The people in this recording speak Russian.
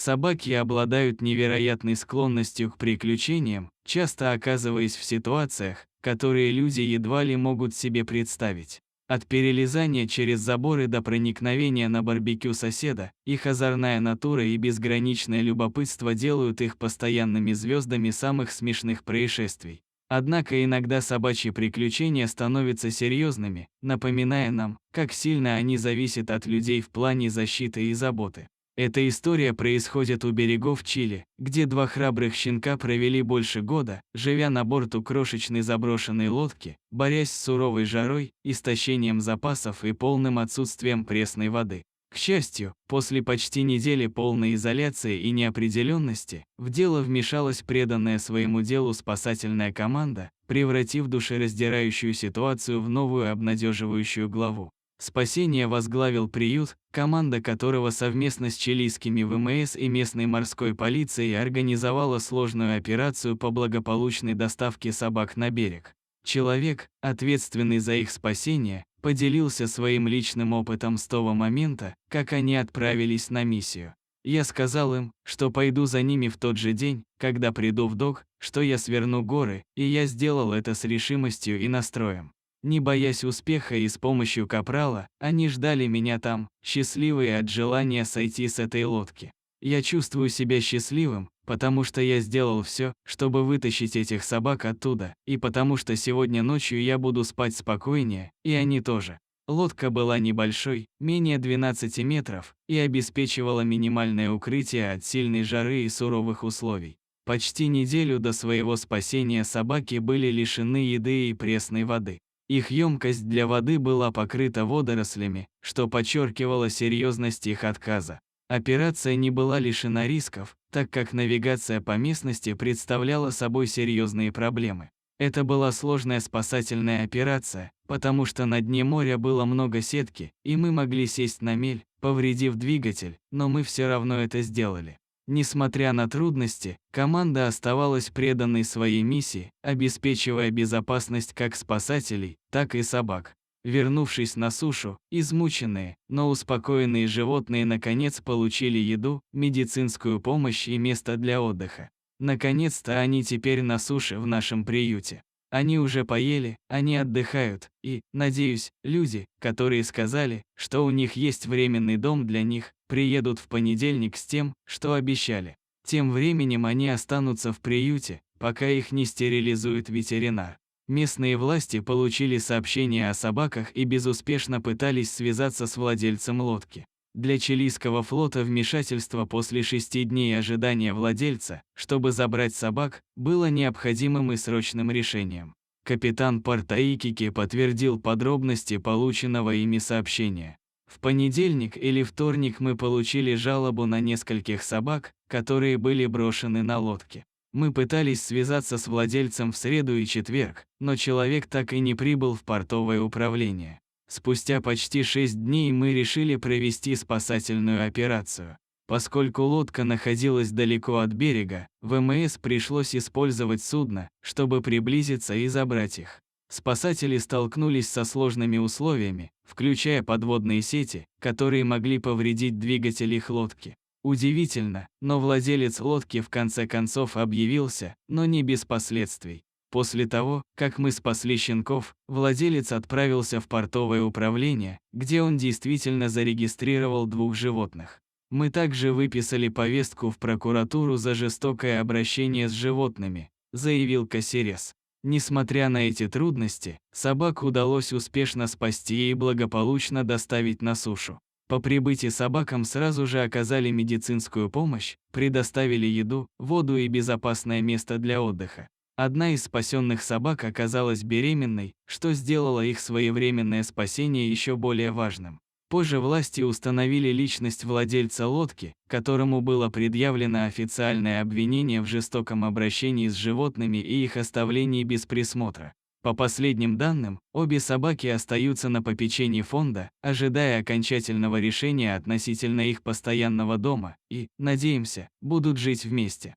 Собаки обладают невероятной склонностью к приключениям, часто оказываясь в ситуациях, которые люди едва ли могут себе представить. От перелезания через заборы до проникновения на барбекю соседа, их озорная натура и безграничное любопытство делают их постоянными звездами самых смешных происшествий. Однако иногда собачьи приключения становятся серьезными, напоминая нам, как сильно они зависят от людей в плане защиты и заботы. Эта история происходит у берегов Чили, где два храбрых щенка провели больше года, живя на борту крошечной заброшенной лодки, борясь с суровой жарой, истощением запасов и полным отсутствием пресной воды. К счастью, после почти недели полной изоляции и неопределенности, в дело вмешалась преданная своему делу спасательная команда, превратив душераздирающую ситуацию в новую обнадеживающую главу. Спасение возглавил приют, команда которого совместно с чилийскими ВМС и местной морской полицией организовала сложную операцию по благополучной доставке собак на берег. Человек, ответственный за их спасение, поделился своим личным опытом с того момента, как они отправились на миссию. Я сказал им, что пойду за ними в тот же день, когда приду в док, что я сверну горы, и я сделал это с решимостью и настроем. Не боясь успеха и с помощью капрала, они ждали меня там, счастливые от желания сойти с этой лодки. Я чувствую себя счастливым, потому что я сделал все, чтобы вытащить этих собак оттуда, и потому что сегодня ночью я буду спать спокойнее, и они тоже. Лодка была небольшой, менее 12 метров, и обеспечивала минимальное укрытие от сильной жары и суровых условий. Почти неделю до своего спасения собаки были лишены еды и пресной воды. Их емкость для воды была покрыта водорослями, что подчеркивало серьезность их отказа. Операция не была лишена рисков, так как навигация по местности представляла собой серьезные проблемы. Это была сложная спасательная операция, потому что на дне моря было много сетки, и мы могли сесть на мель, повредив двигатель, но мы все равно это сделали. Несмотря на трудности, команда оставалась преданной своей миссии, обеспечивая безопасность как спасателей, так и собак. Вернувшись на сушу, измученные, но успокоенные животные наконец получили еду, медицинскую помощь и место для отдыха. Наконец-то они теперь на суше в нашем приюте. Они уже поели, они отдыхают, и, надеюсь, люди, которые сказали, что у них есть временный дом для них, приедут в понедельник с тем, что обещали. Тем временем они останутся в приюте, пока их не стерилизует ветеринар. Местные власти получили сообщение о собаках и безуспешно пытались связаться с владельцем лодки. Для чилийского флота вмешательство после 6 дней ожидания владельца, чтобы забрать собак, было необходимым и срочным решением. Капитан Портаикики подтвердил подробности полученного ими сообщения. В понедельник или вторник мы получили жалобу на нескольких собак, которые были брошены на лодке. Мы пытались связаться с владельцем в среду и четверг, но человек так и не прибыл в портовое управление. Спустя почти 6 дней мы решили провести спасательную операцию. Поскольку лодка находилась далеко от берега, ВМС пришлось использовать судно, чтобы приблизиться и забрать их. Спасатели столкнулись со сложными условиями, включая подводные сети, которые могли повредить двигатель их лодки. Удивительно, но владелец лодки в конце концов объявился, но не без последствий. После того, как мы спасли щенков, владелец отправился в портовое управление, где он действительно зарегистрировал 2 животных. Мы также выписали повестку в прокуратуру за жестокое обращение с животными, заявил Касерес. Несмотря на эти трудности, собак удалось успешно спасти и благополучно доставить на сушу. По прибытии собакам сразу же оказали медицинскую помощь, предоставили еду, воду и безопасное место для отдыха. Одна из спасенных собак оказалась беременной, что сделало их своевременное спасение еще более важным. Позже власти установили личность владельца лодки, которому было предъявлено официальное обвинение в жестоком обращении с животными и их оставлении без присмотра. По последним данным, обе собаки остаются на попечении фонда, ожидая окончательного решения относительно их постоянного дома и, надеемся, будут жить вместе.